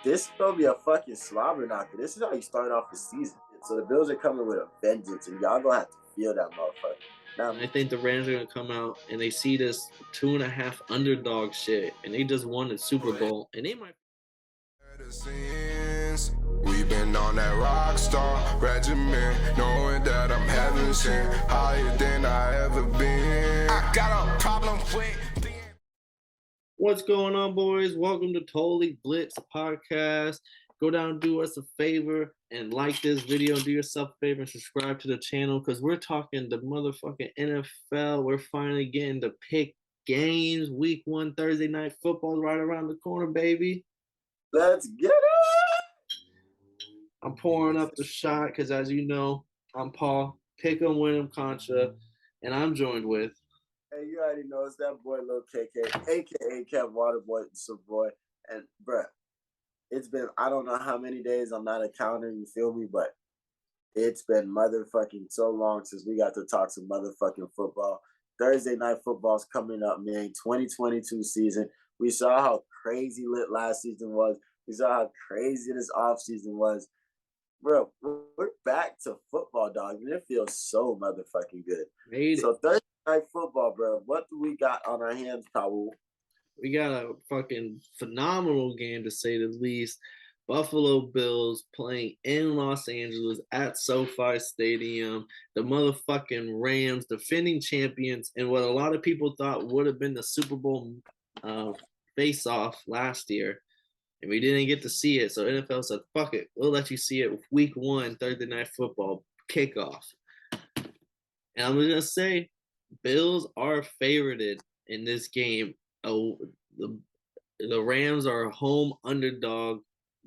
This is gonna be a fucking slobber knocker. This is how you start off the season. So the Bills are coming with a vengeance, and y'all gonna have to feel that motherfucker. Now, I think the Rams are gonna come out and they see this 2.5 underdog shit, and they just won the Super Bowl, and they might. We've been on that rock star regimen, knowing that I'm heaven sent, higher than I ever been. I got a problem with. What's going on, boys? Welcome to Totally Blitz Podcast. Go down and do us a favor and like this video. Do yourself a favor and subscribe to the channel because we're talking the motherfucking NFL. We're finally getting to pick games. Week 1 Thursday night football is right around the corner, baby. let's get it. I'm pouring up the shot because, as you know, I'm Paul, pick 'em, win 'em, Contra, and I'm joined with. Hey, you already know it's that boy Lil KK, aka Kev Waterboy, some boy. And bruh, it's been I don't know how many days I'm not a counter, you feel me? But it's been motherfucking so long since we got to talk some motherfucking football. Thursday night football's coming up, man. 2022 season. We saw how crazy lit last season was. We saw how crazy this offseason was. Bro, we're back to football, dog, and it feels so motherfucking good. So Thursday night football, bro. What do we got on our hands, Paul? We got a fucking phenomenal game, to say the least. Buffalo Bills playing in Los Angeles at SoFi Stadium. The motherfucking Rams, defending champions, and what a lot of people thought would have been the Super Bowl face-off last year. And we didn't get to see it. So NFL said, fuck it. We'll let you see it week 1, Thursday night football, kickoff. And I'm going to say, Bills are favorited in this game. Oh, the Rams are a home underdog.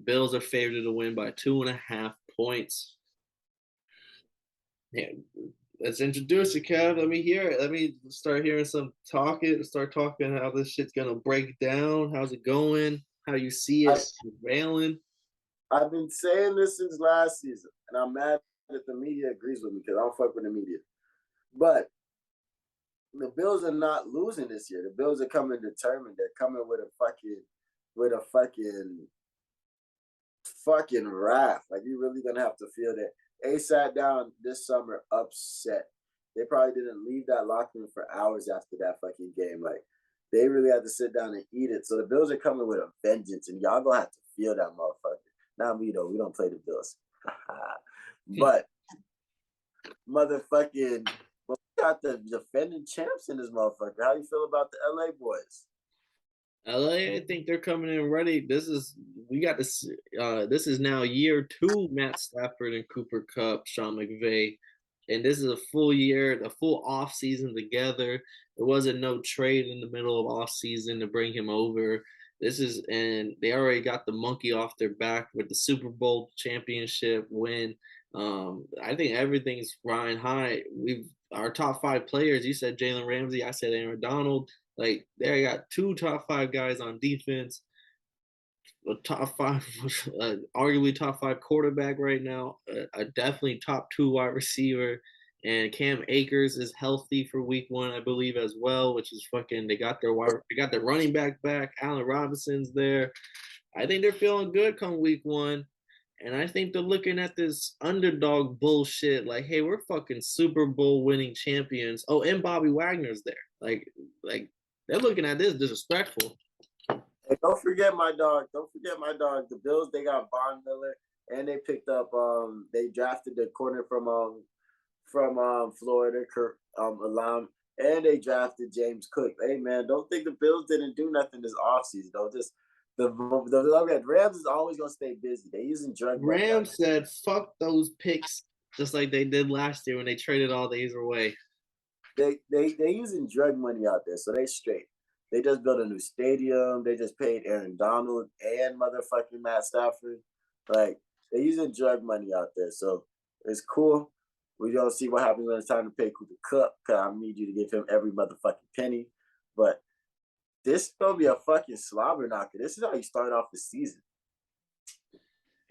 Bills are favored to win by 2.5 points. Yeah, let's introduce it, Kev. Let me hear it. Let me start hearing some talking. Start talking how this shit's going to break down. How's it going? How you see it railing? I've been saying this since last season, and I'm mad that the media agrees with me because I don't fuck with the media. But the Bills are not losing this year. The Bills are coming determined. They're coming with a fucking wrath. Like, you're really gonna have to feel that. They sat down this summer upset. They probably didn't leave that locker room for hours after that fucking game. Like, they really had to sit down and eat it. So the Bills are coming with a vengeance, and y'all gonna have to feel that motherfucker. Not me though. We don't play the Bills. But motherfucking, we got the defending champs in this motherfucker. How you feel about the LA boys? LA, I think they're coming in ready. This is now year 2, Matt Stafford and Cooper Kupp, Sean McVay. And this is a full year, a full off season together. There wasn't no trade in the middle of off season to bring him over. And they already got the monkey off their back with the Super Bowl championship win. I think everything's riding high. Our top 5 players. You said Jalen Ramsey. I said Aaron Donald. Like, they got 2 top 5 guys on defense. A top 5, arguably top 5 quarterback right now. A definitely top 2 wide receiver. And Cam Akers is healthy for week 1, I believe, as well, which is fucking. They got their running back. Allen Robinson's there. I think they're feeling good come week 1. And I think they're looking at this underdog bullshit like, hey, we're fucking Super Bowl winning champions. Oh, and Bobby Wagner's there. Like they're looking at this disrespectful. Hey, don't forget my dog. The Bills, they got Von Miller, and they picked up they drafted the corner from Florida, Kirk Alam, and they drafted James Cook. Hey man, don't think the Bills didn't do nothing this offseason though. Just the Rams is always gonna stay busy. They using drug money. Rams said fuck those picks, just like they did last year when they traded all these away. They using drug money out there, so they straight. They just built a new stadium. They just paid Aaron Donald and motherfucking Matt Stafford. Like, they're using drug money out there, so it's cool. We don't see what happens when it's time to pay Cooper Kupp, because I need you to give him every motherfucking penny. But this is going to be a fucking slobber knocker. This is how you start off the season.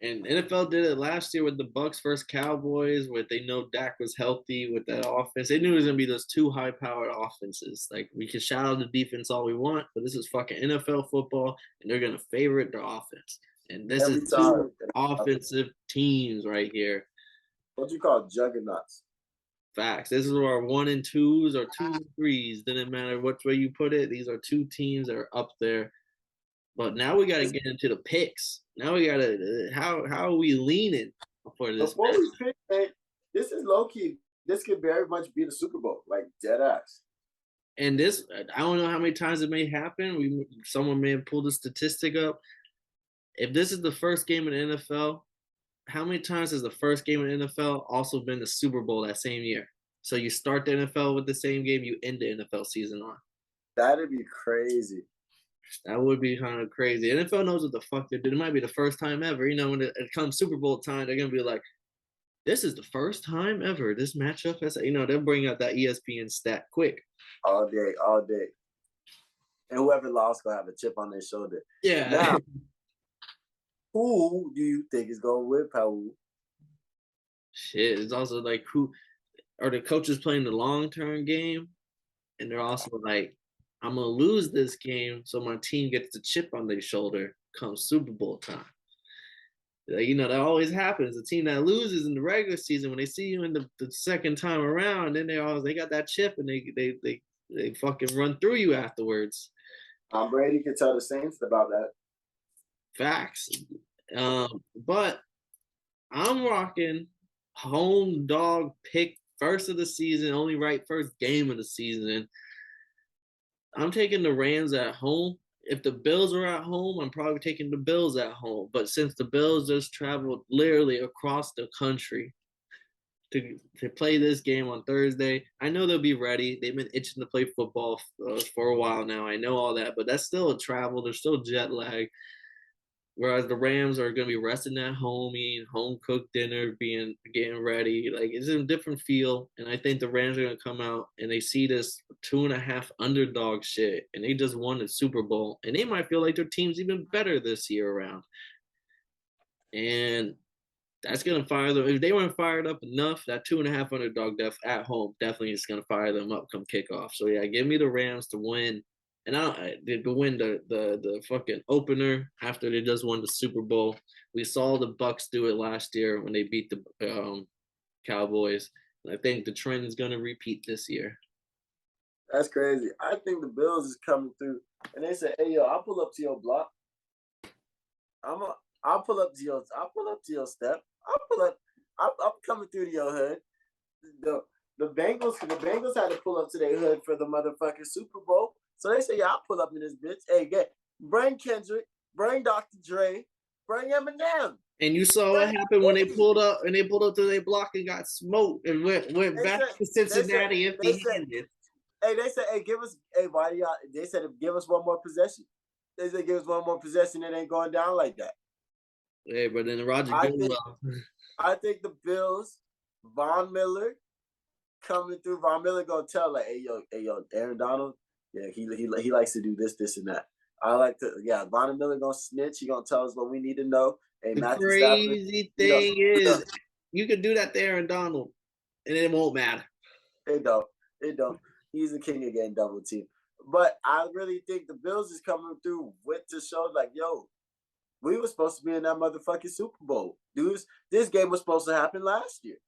And NFL did it last year with the Bucs versus Cowboys, where they know Dak was healthy with that offense. They knew it was going to be those 2 high-powered offenses. Like, we can shout out the defense all we want, but this is fucking NFL football, and they're going to favorite their offense. And this Every is time. two offensive teams right here. What you call juggernauts? Facts. This is our 1 and 2s or 2 and 3s. Didn't matter which way you put it. These are two teams that are up there. But now we got to get into the picks. Now we got to how are we leaning for this? Before we pick, man, this is low key. This could very much be the Super Bowl, like dead ass. And this, I don't know how many times it may happen. Someone may have pulled a statistic up. If this is the first game in the NFL, how many times has the first game in the NFL also been the Super Bowl that same year? So you start the NFL with the same game, you end the NFL season on. That'd be crazy. That would be kind of crazy. NFL knows what the fuck they're doing. It might be the first time ever. You know, when it comes Super Bowl time, they're gonna be like, "This is the first time ever this matchup has." You know, they'll bring out that ESPN stat quick. All day, all day. And whoever lost gonna have a chip on their shoulder. Yeah. Now, who do you think is gonna win, Paul? Shit. It's also like, who are the coaches playing the long-term game? And they're also like, I'm gonna lose this game so my team gets the chip on their shoulder come Super Bowl time. Like, you know, that always happens. The team that loses in the regular season, when they see you in the second time around, then they got that chip and they fucking run through you afterwards. Tom Brady can tell the Saints about that. Facts. But I'm rocking home dog pick first of the season, only right first game of the season. I'm taking the Rams at home. If the Bills are at home, I'm probably taking the Bills at home. But since the Bills just traveled literally across the country to play this game on Thursday, I know they'll be ready. They've been itching to play football for a while now. I know all that, but that's still a travel. There's still jet lag. Whereas the Rams are going to be resting at home, eating home cooked dinner, getting ready. Like, it's a different feel. And I think the Rams are going to come out and they see this 2.5 underdog shit, and they just won the Super Bowl, and they might feel like their team's even better this year around. And that's going to fire them. If they weren't fired up enough, that 2.5 underdog at home definitely is going to fire them up come kickoff. So yeah, give me the Rams to win. And to win the fucking opener after they just won the Super Bowl. We saw the Bucks do it last year when they beat the Cowboys. And I think the trend is going to repeat this year. That's crazy. I think the Bills is coming through, and they say, "Hey, yo, I'll pull up to your block. I'll pull up to your step. I'm coming through to your hood." The Bengals had to pull up to their hood for the motherfucking Super Bowl. So they say, "Yeah, I'll pull up in this bitch. Hey, bring Kendrick, bring Dr. Dre, bring Eminem." And you saw what happened when they pulled up to their block and got smoked and went back to Cincinnati empty-handed. They said, "Hey, why do y'all?" They said, "Give us one more possession." They said, "Give us one more possession. It ain't going down like that." Hey, but then Roger I think the Bills, Von Miller coming through. Von Miller gonna tell like, hey yo, Aaron Donald. Yeah, he likes to do this and that. I like to, yeah. Von Miller gonna snitch. He gonna tell us what we need to know. Hey, the Matthew crazy Stafford, thing is, you could do that to Aaron Donald, and it won't matter. It don't. He's the king of getting double team. But I really think the Bills is coming through with the show. Like, yo, we were supposed to be in that motherfucking Super Bowl, dudes. This game was supposed to happen last year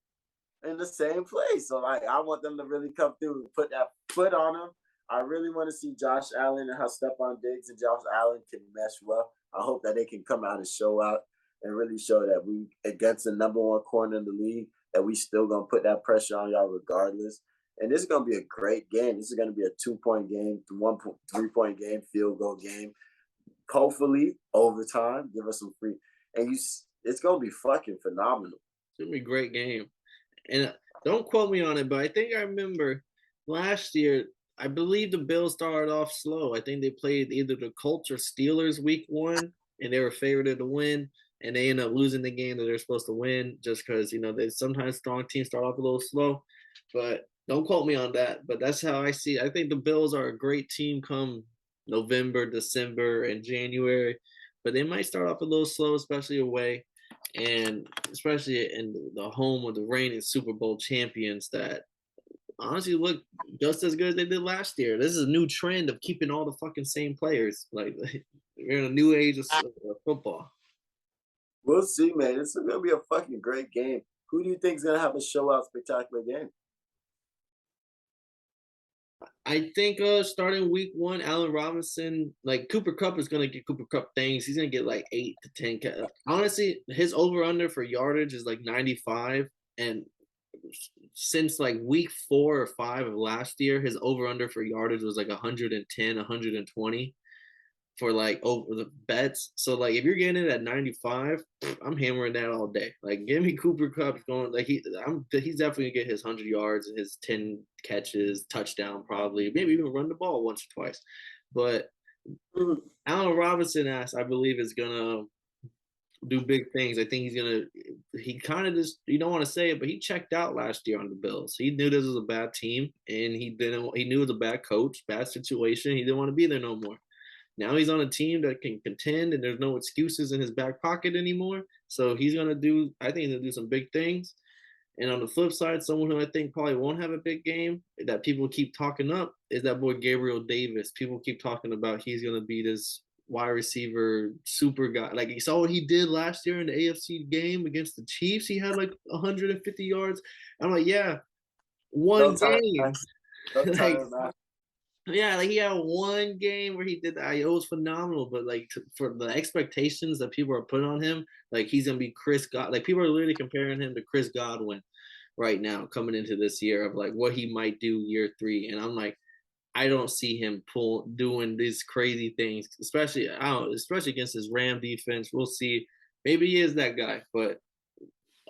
in the same place. So like, I want them to really come through and put that foot on them. I really want to see Josh Allen and how Stephon Diggs and Josh Allen can mesh well. I hope that they can come out and show out and really show that we, against the number one corner in the league, that we still going to put that pressure on y'all regardless. And this is going to be a great game. This is going to be a 2-point game, 3-point game, field goal game. Hopefully, overtime, give us some free. And it's going to be fucking phenomenal. It's going to be a great game. And don't quote me on it, but I think I remember last year, I believe the Bills started off slow. I think they played either the Colts or Steelers week 1, and they were favored to win, and they ended up losing the game that they're supposed to win just because, you know, they sometimes strong teams start off a little slow. But don't quote me on that, but that's how I see it. I think the Bills are a great team come November, December, and January, but they might start off a little slow, especially away, and especially in the home of the reigning Super Bowl champions that honestly look just as good as they did last year. This is a new trend of keeping all the fucking same players. Like, we're in a new age of football. We'll see, man. It's gonna be a fucking great game. Who do you think is gonna have a showout, spectacular game? I think starting week 1, Allen Robinson, like Cooper Cup is gonna get Cooper Cup things. He's gonna get like 8 to 10. Honestly, his over under for yardage is like 95, and since like week 4 or 5 of last year, his over under for yardage was like 110, 120 for like over the bets. So like if you're getting it at 95, I'm hammering that all day. Like give me Cooper Cup going like he's definitely gonna get his 100 yards and his 10 catches, touchdown probably, maybe even run the ball once or twice. But Allen Robinson I believe is gonna do big things. I think he kind of just, you don't want to say it, but he checked out last year on the Bills. He knew this was a bad team and he knew it was a bad coach, bad situation. He didn't want to be there no more. Now he's on a team that can contend and there's no excuses in his back pocket anymore. So I think he's going to do some big things. And on the flip side, someone who I think probably won't have a big game that people keep talking up is that boy Gabriel Davis. People keep talking about he's going to be this wide receiver super guy. Like you saw what he did last year in the AFC game against the Chiefs. He had like 150 yards. I'm like, yeah, one game. Yeah, like he had one game where he did that. It was phenomenal, but like for the expectations that people are putting on him, like he's gonna be Chris God. Like people are literally comparing him to Chris Godwin right now, coming into this year of like what he might do year 3. And I'm like, I don't see him doing these crazy things, especially against his Ram defense. We'll see. Maybe he is that guy, but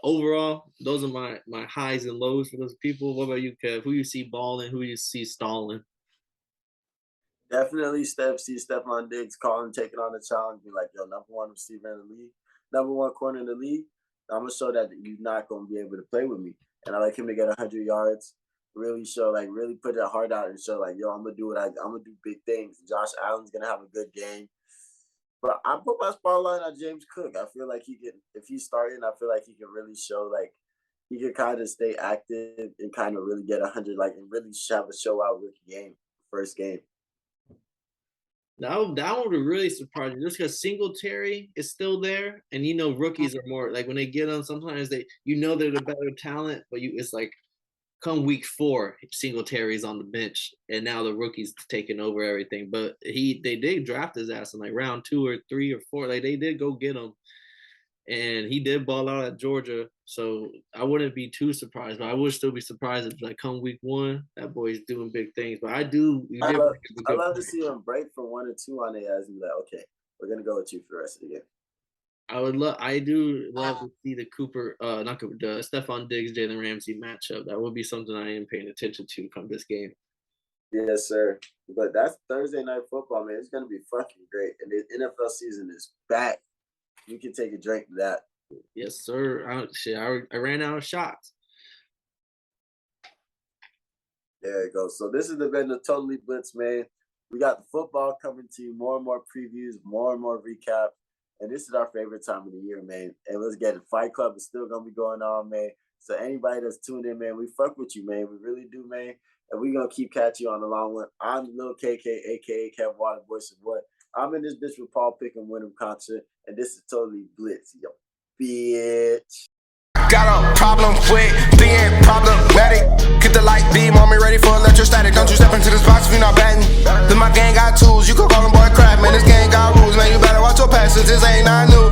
overall, those are my highs and lows for those people. What about you, Kev? Who you see balling? Who you see stalling? Definitely Stephon Diggs calling, taking on the challenge, be like, yo, number 1 receiver in the league, number 1 corner in the league. I'm gonna show that you're not gonna be able to play with me. And I like him to get 100 yards, really show, like, really put that heart out and show, like, yo, I'm gonna do I'm gonna do big things. Josh Allen's gonna have a good game. But I put my spotlight on James Cook. I feel like if he's starting, I feel like he can really show, like, he can kind of stay active and kind of really get 100, like, and really have a show out rookie game, first game. That one would really surprise you, just because Singletary is still there, and rookies are more like when they get them, sometimes they're the better talent, but it's like come week 4, Singletary's on the bench, and now the rookie's taking over everything. But they did draft his ass in like round 2 or 3 or 4. Like they did go get him, and he did ball out at Georgia. So I wouldn't be too surprised, but I would still be surprised if like come week 1, that boy's doing big things. But I love to see him break from 1 or 2 on the ass and be like, okay, we're gonna go with you for the rest of the game. I do love to see the Stephon Diggs, Jalen Ramsey matchup. That would be something I am paying attention to come this game. Yes, sir. But that's Thursday night football, man. It's gonna be fucking great, and the NFL season is back. You can take a drink to that. Yes, sir. I ran out of shots. There it goes. So this has been the Totally Blitz, man. We got the football coming to you, more and more previews, more and more recap. And this is our favorite time of the year, man. And let's get it. Fight Club is still going to be going on, man. So anybody that's tuned in, man, we fuck with you, man. We really do, man. And we're going to keep catching you on the long one. I'm Lil KK, a.k.a. Kev Waterboy. So what? I'm in this bitch with Paul Pick'em Wyndham concert. And this is Totally Blitz, yo. Bitch. Got a problem with being problematic. Get the light beam on me, ready for electrostatic. Don't you step into this box if you're not batting. Then my gang got tools, you can call them boy crap, man. This gang got rules, man. You better watch your passes, this ain't not new.